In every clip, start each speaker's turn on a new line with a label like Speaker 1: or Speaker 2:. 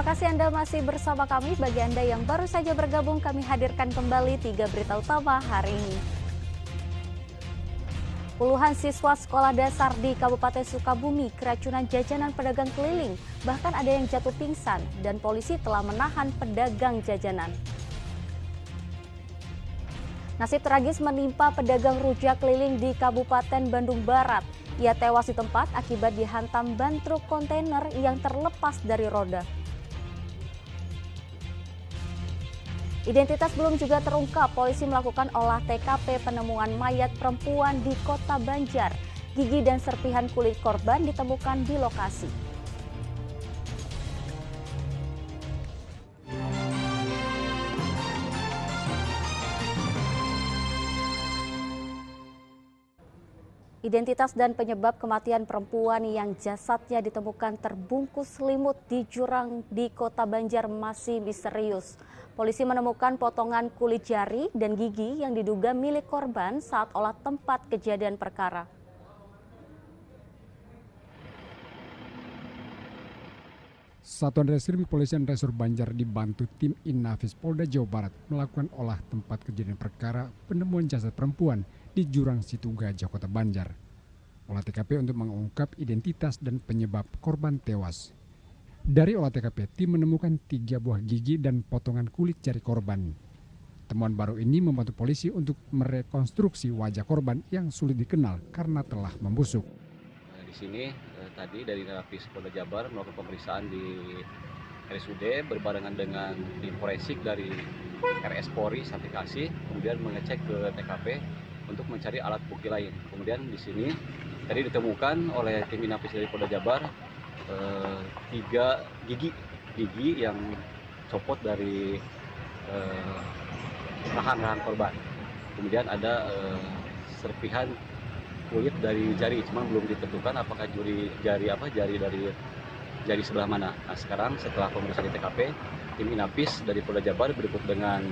Speaker 1: kasih Anda masih bersama kami. Bagi Anda yang baru saja bergabung, kami hadirkan kembali 3 berita utama hari ini. Puluhan siswa sekolah dasar di Kabupaten Sukabumi keracunan jajanan pedagang keliling. Bahkan ada yang jatuh pingsan dan polisi telah menahan pedagang jajanan. Nasib tragis menimpa pedagang rujak keliling di Kabupaten Bandung Barat. Ia tewas di tempat akibat dihantam ban truk kontainer yang terlepas dari roda. Identitas belum juga terungkap, polisi melakukan olah TKP penemuan mayat perempuan di Kota Banjar. Gigi dan serpihan kulit korban ditemukan di lokasi. Identitas dan penyebab kematian perempuan yang jasadnya ditemukan terbungkus selimut di jurang di Kota Banjar masih misterius. Polisi menemukan potongan kulit jari dan gigi yang diduga milik korban saat olah tempat kejadian perkara.
Speaker 2: Satuan Reskrim Kepolisian Resor Banjar dibantu tim Inafis Polda Jawa Barat melakukan olah tempat kejadian perkara penemuan jasad perempuan di jurang Situ Gajah, Kota Banjar. Olah TKP untuk mengungkap identitas dan penyebab korban tewas. Dari olah TKP, tim menemukan 3 buah gigi dan potongan kulit jari korban. Temuan baru ini membantu polisi untuk merekonstruksi wajah korban yang sulit dikenal karena telah membusuk.
Speaker 3: Di sini tadi dari Inafis Polda Jabar melakukan pemeriksaan di RSUD berbarengan dengan tim forensik dari RS Polri Sartikasi, kemudian mengecek ke TKP untuk mencari alat bukti lain. Kemudian di sini tadi ditemukan oleh tim Inafis dari Polda Jabar 3 gigi yang copot dari rahan-rahan korban. Kemudian ada serpihan kulit dari jari, cuma belum ditentukan apakah jari sebelah mana. Nah, sekarang setelah pemeriksaan di TKP, tim Inafis dari Polda Jabar berikut dengan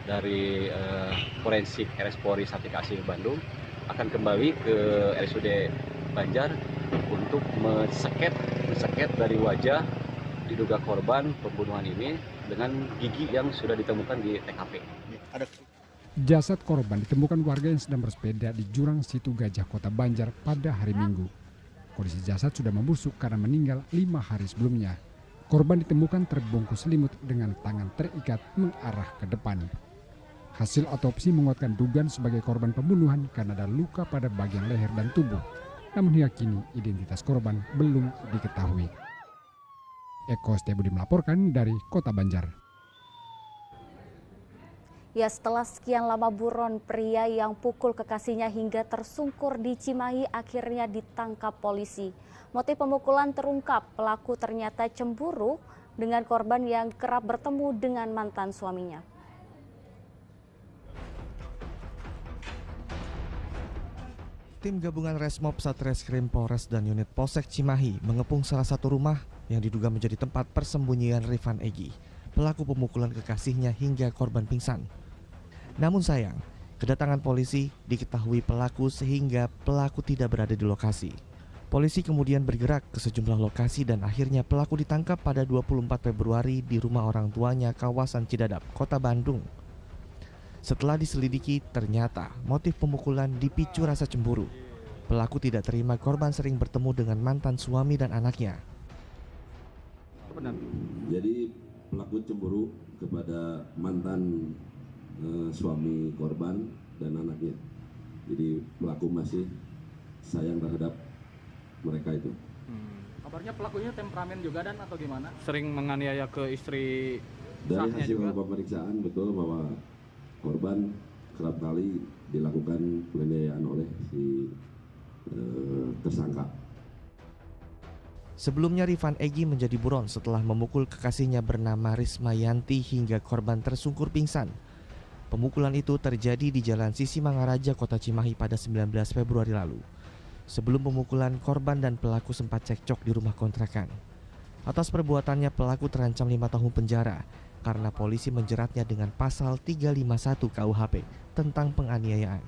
Speaker 3: dari forensik RS Polri Sartikasi Bandung akan kembali ke RSUD Banjar untuk menseket dari wajah diduga korban pembunuhan ini dengan gigi yang sudah ditemukan di TKP.
Speaker 2: Jasad korban ditemukan warga yang sedang bersepeda di jurang Situ Gajah, Kota Banjar pada hari Minggu. Kondisi jasad sudah membusuk karena meninggal 5 hari sebelumnya. Korban ditemukan terbungkus selimut dengan tangan terikat mengarah ke depan. Hasil otopsi menguatkan dugaan sebagai korban pembunuhan karena ada luka pada bagian leher dan tubuh. Namun hingga kini identitas korban belum diketahui. Eko Stebudi melaporkan dari Kota Banjar.
Speaker 1: Ya, setelah sekian lama buron, pria yang pukul kekasihnya hingga tersungkur di Cimahi akhirnya ditangkap polisi. Motif pemukulan terungkap, pelaku ternyata cemburu dengan korban yang kerap bertemu dengan mantan suaminya.
Speaker 4: Tim gabungan Resmob Satreskrim Polres dan unit Polsek Cimahi mengepung salah satu rumah yang diduga menjadi tempat persembunyian Rifan Egy, pelaku pemukulan kekasihnya hingga korban pingsan. Namun sayang, kedatangan polisi diketahui pelaku sehingga pelaku tidak berada di lokasi. Polisi kemudian bergerak ke sejumlah lokasi dan akhirnya pelaku ditangkap pada 24 Februari di rumah orang tuanya kawasan Cidadap, Kota Bandung. Setelah diselidiki, ternyata motif pemukulan dipicu rasa cemburu. Pelaku tidak terima korban sering bertemu dengan mantan suami dan anaknya.
Speaker 5: Jadi pelaku cemburu kepada mantan suami korban dan anaknya. Jadi pelaku masih sayang terhadap mereka itu.
Speaker 6: Kabarnya pelakunya temperamen juga dan atau gimana? Sering menganiaya ke istri
Speaker 5: Dari
Speaker 6: sahnya
Speaker 5: hasil
Speaker 6: juga.
Speaker 5: pemeriksaan betul bahwa korban kerap kali dilakukan penganiayaan oleh si tersangka.
Speaker 4: Sebelumnya Rifan Egy menjadi buron setelah memukul kekasihnya bernama Rismayanti hingga korban tersungkur pingsan. Pemukulan itu terjadi di Jalan Sisi Mangaraja, Kota Cimahi pada 19 Februari lalu. Sebelum pemukulan, korban dan pelaku sempat cekcok di rumah kontrakan. Atas perbuatannya pelaku terancam 5 tahun penjara karena polisi menjeratnya dengan pasal 351 KUHP tentang penganiayaan.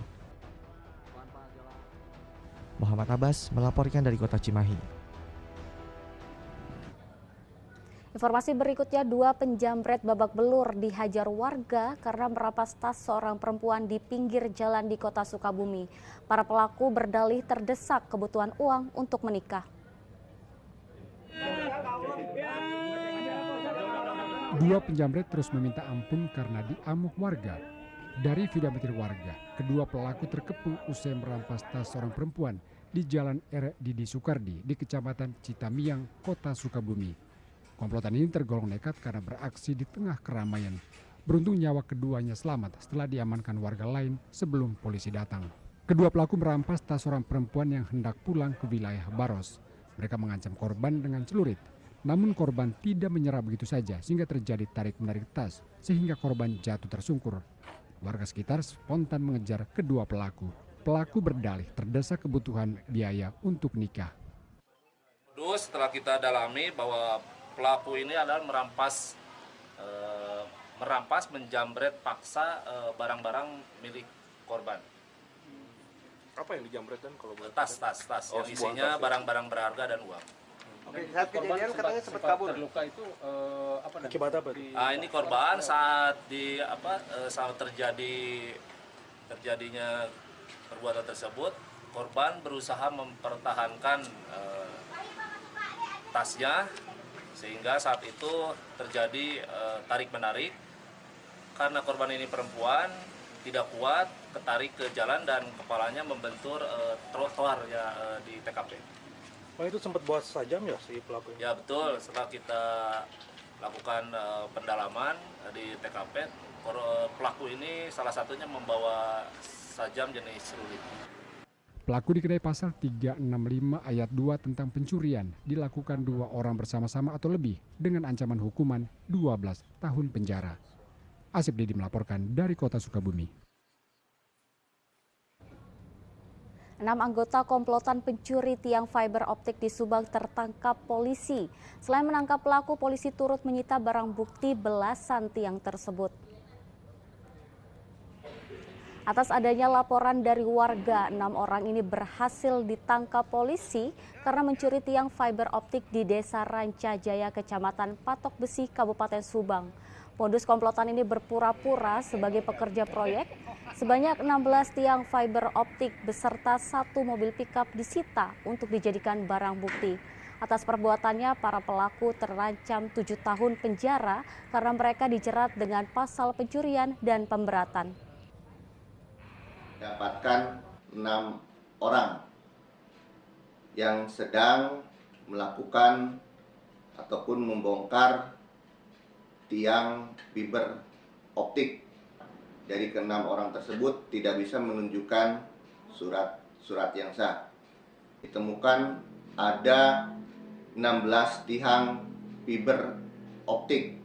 Speaker 4: Muhammad Abbas melaporkan dari Kota Cimahi.
Speaker 1: Informasi berikutnya, 2 penjamret babak belur dihajar warga karena merampas tas seorang perempuan di pinggir jalan di Kota Sukabumi. Para pelaku berdalih terdesak kebutuhan uang untuk menikah.
Speaker 2: 2 penjamret terus meminta ampun karena diamuk warga. Dari video amatir warga, kedua pelaku terkepung usai merampas tas seorang perempuan di Jalan R. Didi Soekardi di Kecamatan Citamiang, Kota Sukabumi. Komplotan ini tergolong nekat karena beraksi di tengah keramaian. Beruntung nyawa keduanya selamat setelah diamankan warga lain sebelum polisi datang. Kedua pelaku merampas tas seorang perempuan yang hendak pulang ke wilayah Baros. Mereka mengancam korban dengan celurit. Namun korban tidak menyerah begitu saja sehingga terjadi tarik-menarik tas sehingga korban jatuh tersungkur. Warga sekitar spontan mengejar kedua pelaku. Pelaku berdalih terdesak kebutuhan biaya untuk nikah.
Speaker 7: Terus setelah kita dalami bahwa pelaku ini adalah merampas menjamret paksa barang-barang milik korban.
Speaker 8: Apa yang dijamret dan kalau boleh?
Speaker 7: Tas yang isinya barang-barang berharga dan uang.
Speaker 8: Oke, saat kejadian katanya sempat kabur.
Speaker 6: Terluka itu
Speaker 8: Akibat apa?
Speaker 7: Ini korban saat terjadinya perbuatan tersebut, korban berusaha mempertahankan tasnya sehingga saat itu terjadi tarik-menarik. Karena korban ini perempuan, tidak kuat, ketarik ke jalan dan kepalanya membentur trotoar ya di TKP.
Speaker 8: Oh, itu sempat bawa sajam ya si pelaku?
Speaker 7: Ya betul, setelah kita lakukan pendalaman di TKP, pelaku ini salah satunya membawa sajam jenis celurit.
Speaker 2: Pelaku dikenai pasal 365 ayat 2 tentang pencurian dilakukan 2 orang bersama-sama atau lebih dengan ancaman hukuman 12 tahun penjara. Asep Didi melaporkan dari Kota Sukabumi.
Speaker 1: 6 anggota komplotan pencuri tiang fiber optik di Subang tertangkap polisi. Selain menangkap pelaku, polisi turut menyita barang bukti belasan tiang tersebut. Atas adanya laporan dari warga, 6 orang ini berhasil ditangkap polisi karena mencuri tiang fiber optik di Desa Rancajaya, Kecamatan Patok Besi, Kabupaten Subang. Modus komplotan ini berpura-pura sebagai pekerja proyek. Sebanyak 16 tiang fiber optik beserta 1 mobil pickup disita untuk dijadikan barang bukti. Atas perbuatannya, para pelaku terancam 7 tahun penjara karena mereka dijerat dengan pasal pencurian dan pemberatan.
Speaker 9: Dapatkan 6 orang yang sedang melakukan ataupun membongkar tiang fiber optik. Dari ke-6 orang tersebut tidak bisa menunjukkan surat yang sah. Ditemukan ada 16 tiang fiber optik